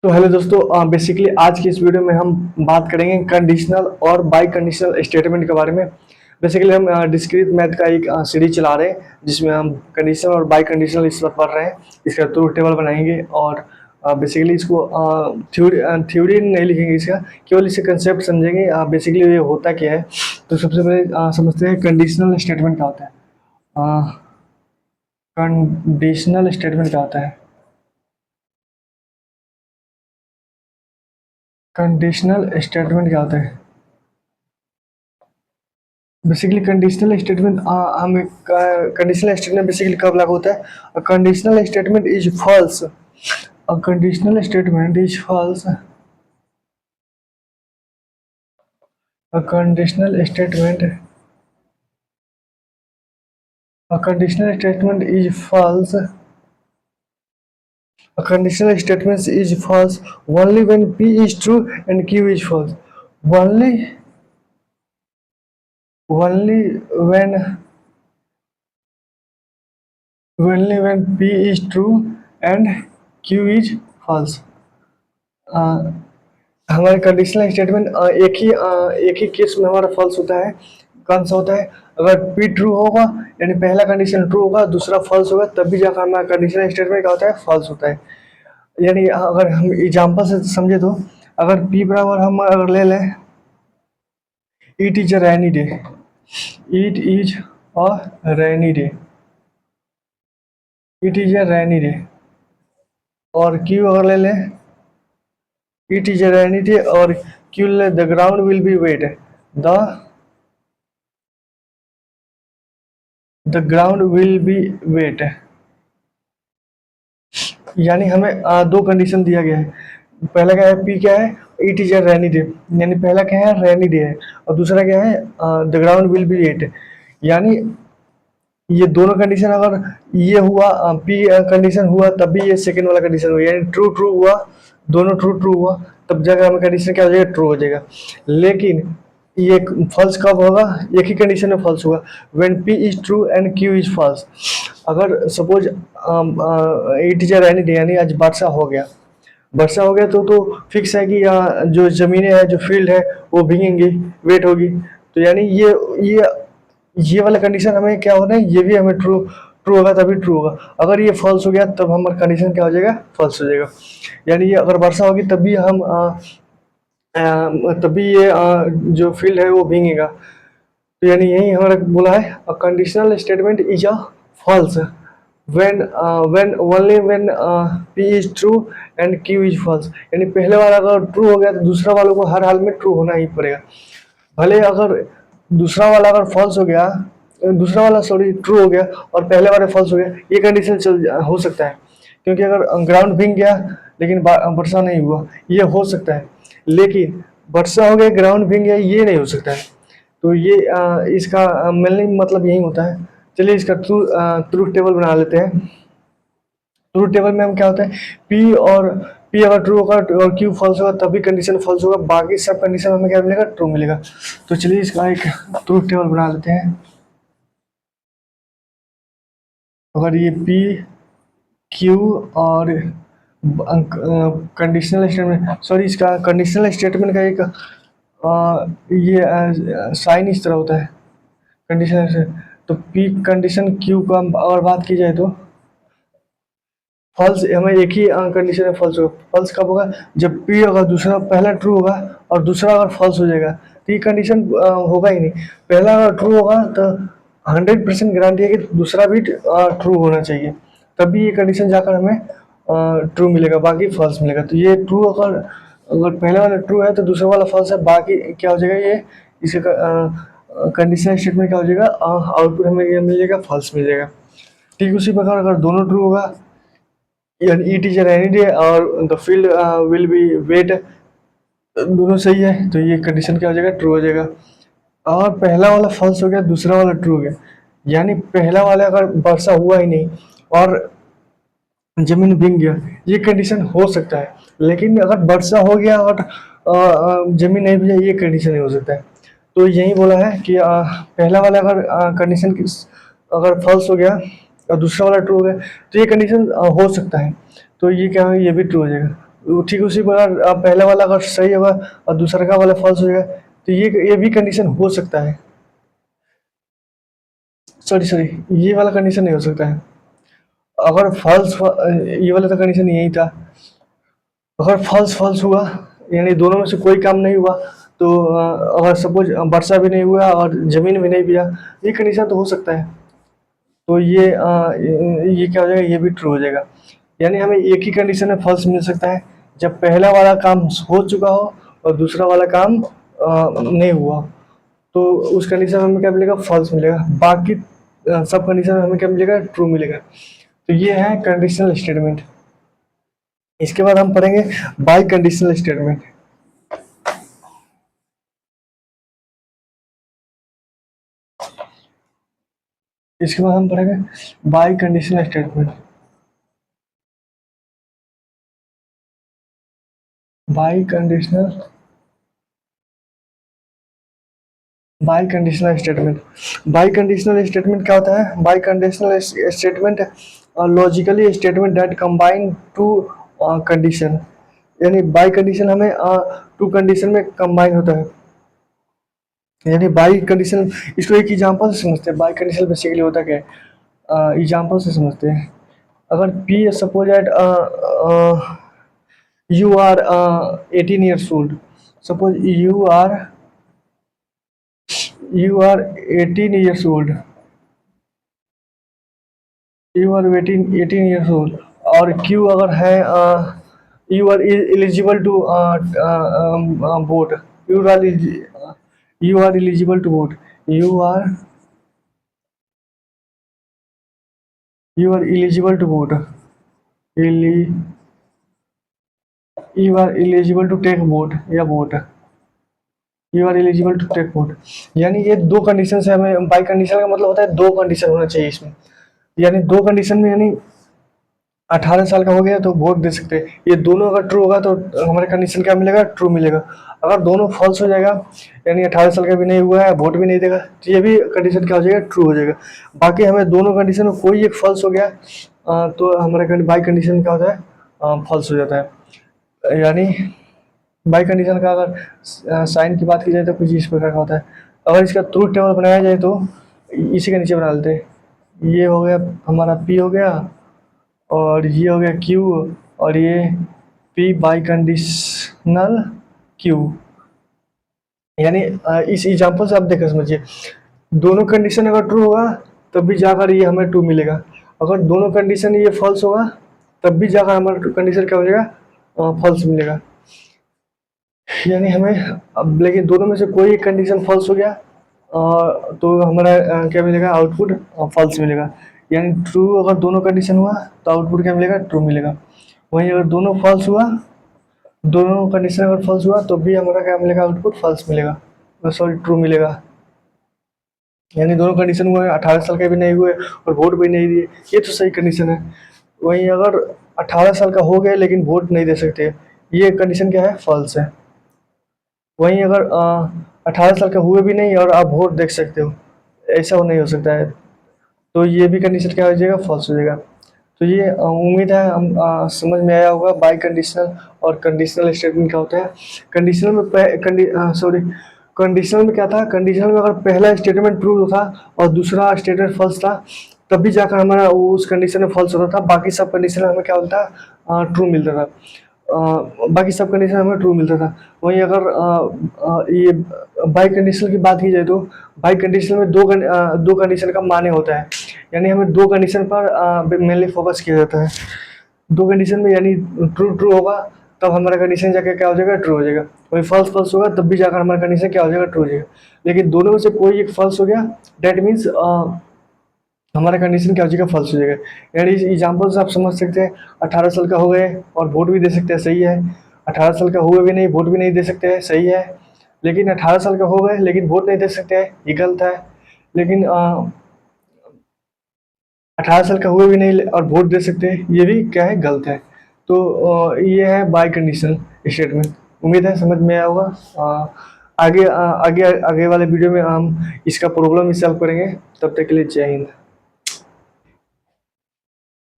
तो हेलो दोस्तों, बेसिकली आज की इस वीडियो में हम बात करेंगे कंडीशनल और बाई कंडीशनल स्टेटमेंट के बारे में। बेसिकली हम डिस्क्रीट मैथ का एक सीरीज चला रहे हैं जिसमें हम कंडीशनल और बाई कंडीशनल इस वक्त पढ़ रहे हैं। इसका ट्रूथ टेबल बनाएंगे और बेसिकली इसको थ्योरी नहीं लिखेंगे, इसका केवल इसे कंसेप्ट समझेंगे। बेसिकली ये होता क्या है, तो सबसे पहले समझते हैं कंडीशनल स्टेटमेंट क्या होता है। कंडीशनल स्टेटमेंट क्या होता है? कंडीशनल स्टेटमेंट क्या होता है? बेसिकली कंडीशनल स्टेटमेंट हमें कंडीशनल स्टेटमेंट बेसिकली कब लागू होता है? Conditional statement is false. A conditional statement is false. A conditional statement a conditional statement is false. A conditional statement is false only when P is true and Q is false. Only, only when P is true and Q is false. हमारे conditional statement एक ही case में हमारा false होता है। कौन सा होता है? अगर P ट्रू होगा यानी पहला कंडीशन ट्रू होगा, दूसरा फॉल्स होगा, तब भी जाकर हमारा कंडीशनल स्टेटमेंट क्या होता है? फॉल्स होता है। यानी अगर हम एग्जाम्पल से समझे तो अगर P बराबर हम अगर ले लें it is a rainy day, it is a rainy day, it is a rainy day, और Q अगर ले लें it is a rainy day और Q ले the ground will be wet, the ground will be wet. यानी हमें दो condition दिया गया है। पहला क्या है? P क्या है? It is a rainy day, यानी पहला क्या है? रैनी डे है, और दूसरा क्या है? The ground will be wet. यानी ये दोनों कंडीशन अगर ये हुआ P कंडीशन हुआ तब भी ये सेकेंड वाला कंडीशन हुआ, यानी ट्रू ट्रू हुआ, दोनों ट्रू ट्रू हुआ, तब जगह हमें कंडीशन क्या हो जाएगा? ट्रू हो जाएगा। लेकिन ये फॉल्स कब होगा? एक ही कंडीशन में फॉल्स होगा, when P is true and Q is false. अगर suppose it is a rainy day यानी आज वर्षा हो गया, वर्षा हो गया तो फिक्स है कि जो ज़मीनें हैं, जो फील्ड है, वो भीगेंगी, वेट होगी। तो यानी ये वाला कंडीशन हमें क्या होना है? ये भी हमें ट्रू ट्रू होगा तभी ट्रू होगा। अगर ये फॉल्स हो गया तब हमारा कंडीशन क्या हो जाएगा? फॉल्स हो जाएगा। यानी ये अगर वर्षा होगी तभी हम तभी ये जो फील्ड है वो भीगेगा। तो यानी यही हमारा बोला है, a conditional statement is a false when only when P is true and Q is false। यानी पहले वाला अगर ट्रू हो गया तो दूसरा वालों को हर हाल में ट्रू होना ही पड़ेगा। भले अगर दूसरा वाला अगर फॉल्स हो गया, दूसरा वाला सॉरी ट्रू हो गया और पहले वाला फॉल्स हो गया, ये कंडीशन हो सकता है। क्योंकि अगर ग्राउंड भीग गया लेकिन वर्षा नहीं हुआ, ये हो सकता है। लेकिन वर्षा हो गया ग्राउंड भीग गया, ये नहीं हो सकता है। तो ये इसका मेनली मतलब यही होता है। चलिए इसका ट्रूथ टेबल बना लेते हैं। ट्रूथ टेबल में हम क्या होता है? पी अगर ट्रू होगा और क्यू फॉल्स होगा तभी कंडीशन फॉल्स होगा, बाकी सब कंडीशन हमें क्या मिलेगा? ट्रू मिलेगा। तो चलिए इसका एक ट्रूथ टेबल बना लेते हैं। अगर ये पी क्यू और कंडीशनल स्टेटमेंट सॉरी इसका कंडीशनल स्टेटमेंट का एक ये साइन इस तरह होता है कंडीशनल। तो पी कंडीशन क्यू का अगर बात की जाए तो फॉल्स हमें एक ही कंडीशन में फॉल्स होगा। फॉल्स कब होगा? जब पी अगर दूसरा पहला ट्रू होगा और दूसरा अगर फॉल्स हो जाएगा, तो ये कंडीशन होगा ही नहीं। पहला अगर ट्रू होगा तो 100% गारंटी है कि दूसरा भी ट्रू होना चाहिए, तभी ये कंडीशन जाकर हमें ट्रू मिलेगा, बाकी फॉल्स मिलेगा। तो ये ट्रू अगर अगर पहले वाला ट्रू है तो दूसरा वाला फॉल्स है, बाकी क्या हो जाएगा? ये इसे कंडीशनल स्टेटमेंट क्या हो जाएगा? आउटपुट हमें ये मिल जाएगा, फॉल्स मिल जाएगा। ठीक उसी प्रकार अगर दोनों ट्रू होगा यानी इट इज रेनी डे और the field will be wet, दोनों सही है, तो ये कंडीशन क्या हो जाएगा? ट्रू हो जाएगा। और पहला वाला फॉल्स हो गया, दूसरा वाला ट्रू हो गया, यानी पहला वाला अगर वर्षा हुआ ही नहीं और जमीन भीग गया, ये कंडीशन हो सकता है। लेकिन अगर वर्षा हो गया और जमीन नहीं भीगा, ये कंडीशन नहीं हो सकता है। तो यही बोला है कि पहला वाला अगर कंडीशन अगर फॉल्स हो गया और दूसरा वाला ट्रू हो गया, तो ये कंडीशन हो सकता है। तो ये क्या है? ये भी ट्रू हो जाएगा। ठीक उसी प्रकार पहला वाला अगर सही होगा और दूसरा का वाला फॉल्स हो जाएगा, तो ये भी कंडीशन हो सकता है। सॉरी सॉरी, ये वाला कंडीशन नहीं हो सकता है। अगर फॉल्स, ये वाला तो कंडीशन यही था। अगर फॉल्स फॉल्स हुआ यानी दोनों में से कोई काम नहीं हुआ, तो अगर सपोज वर्षा भी नहीं हुआ और ज़मीन भी नहीं पिया, ये कंडीशन तो हो सकता है। तो ये क्या हो जाएगा, ये भी ट्रू हो जाएगा। यानी हमें एक ही कंडीशन में फॉल्स मिल सकता है, जब पहला वाला काम हो चुका हो और दूसरा वाला काम नहीं हुआ, तो उस कंडीशन में हमें क्या मिलेगा, फॉल्स मिलेगा। बाकी सब कंडीशन में हमें क्या मिलेगा, ट्रू मिलेगा। तो ये है कंडीशनल स्टेटमेंट। इसके बाद हम पढ़ेंगे बाई कंडीशनल स्टेटमेंट। इसके बाद हम पढ़ेंगे biconditional statement. Biconditional statement. Biconditional statement क्या होता है? Biconditional statement logically statement that combine two condition. यानी बाई कंडीशन हमें टू कंडीशन में कंबाइन होता है। यानी बाई कंडीशन, इसको एक एग्जांपल से समझते हैं। बाई कंडीशन बेसिकली होता क्या है, एग्जांपल से समझते हैं। अगर P suppose at you are 18 years old. Suppose you are 18 years old. You are 18 years old और Q अगर है you are eligible to vote. You are you are eligible to vote. You are you are eligible to vote. Eli, you are eligible to take vote या vote. You are eligible to take vote. यानी ये दो condition है। हमें by condition का मतलब होता है दो कंडीशन होना चाहिए इसमें। यानी दो कंडीशन में, यानी 18 साल का हो गया तो वोट दे सकते हैं। ये दोनों अगर ट्रू होगा तो हमारे कंडीशन क्या मिलेगा, ट्रू मिलेगा। अगर दोनों फॉल्स हो जाएगा, यानी 18 साल का भी नहीं हुआ है, वोट भी नहीं देगा, तो ये भी कंडीशन क्या हो जाएगा, ट्रू हो जाएगा। बाकी हमें दोनों कंडीशन में कोई एक फॉल्स हो गया तो हमारा बाई कंडीशन क्या होता है, फॉल्स हो जाता है। यानी बाई कंडीशन का अगर साइन की बात की जाए तो कुछ इस प्रकार का होता है। अगर इसका ट्रूथ टेबल बनाया जाए तो इसी के नीचे बना लेते हैं। ये हो गया हमारा पी हो गया, और ये हो गया क्यू, और ये पी बाई कंडीशनल क्यू। यानी इस एग्जांपल से आप देखकर समझिए, दोनों कंडीशन अगर ट्रू होगा तब भी जाकर ये हमें ट्रू मिलेगा। अगर दोनों कंडीशन ये फॉल्स होगा तब भी जाकर हमारा कंडीशन क्या हो जाएगा, फॉल्स मिलेगा। यानी हमें अब, लेकिन दोनों में से कोई एक कंडीशन फॉल्स हो गया तो हमारा क्या मिलेगा, आउटपुट फॉल्स मिलेगा। यानी ट्रू अगर दोनों कंडीशन हुआ तो आउटपुट क्या मिलेगा, ट्रू मिलेगा। वहीं अगर दोनों फॉल्स हुआ, दोनों कंडीशन अगर फॉल्स हुआ तो भी हमारा क्या मिलेगा, आउटपुट फॉल्स मिलेगा, सॉरी ट्रू मिलेगा। यानी दोनों कंडीशन हुए, 18 साल के भी नहीं हुए और वोट भी नहीं दिए, ये तो सही कंडीशन है। वहीं अगर 18 साल का हो गए लेकिन वोट नहीं दे सकते, ये कंडीशन क्या है, फॉल्स है। वहीं अगर 18 साल का हुए भी नहीं और आप वोट देख सकते हो, ऐसा वो नहीं हो सकता है, तो ये भी कंडीशन क्या हो जाएगा, फॉल्स हो जाएगा। तो ये उम्मीद है हम समझ में आया होगा बाई कंडीशनल और कंडीशनल स्टेटमेंट क्या होता है। कंडीशनल में सॉरी, कंडीशनल में क्या था, कंडीशनल में अगर पहला स्टेटमेंट ट्रू था और दूसरा स्टेटमेंट फॉल्स था, तब भी जाकर हमारा उस कंडीशन में फॉल्स होता था। बाकी सब कंडीशन में हमें क्या होता था, ट्रू मिलता था। बाकी सब कंडीशन हमें ट्रू मिलता था। वहीं अगर ये बाई कंडीशनल की बात की जाए तो बाई कंडीशनल में दो कंडीशन का माने होता है। यानी हमें दो कंडीशन पर मेनली फोकस किया जाता है। दो कंडीशन में यानी ट्रू ट्रू होगा तब हमारा कंडीशन जाकर क्या हो जाएगा, ट्रू हो जाएगा। वही फॉल्स फॉल्स होगा तब भी जाकर हमारा कंडीशन क्या हो जाएगा, ट्रू हो जाएगा। लेकिन दोनों में से कोई एक फॉल्स हो गया, डेट मीन्स हमारा कंडीशन क्या हो जाएगा, फॉल्स हो जाएगा। यानी इस एग्जाम्पल से आप समझ सकते हैं, 18 साल का हो गए और वोट भी दे सकते हैं, सही है। 18 साल का हुए भी नहीं, वोट भी नहीं दे सकते हैं, सही है। लेकिन 18 साल का हो गए लेकिन वोट नहीं दे सकते हैं, ये गलत है। लेकिन 18 साल का हुए भी नहीं और वोट दे सकते हैं, ये भी क्या है, गलत है। तो ये है बाई कंडीशनल स्टेटमेंट। उम्मीद है समझ में आया होगा। आगे आगे आगे वाले वीडियो में हम इसका प्रॉब्लम ही सॉल्व करेंगे। तब तक के लिए जय हिंद।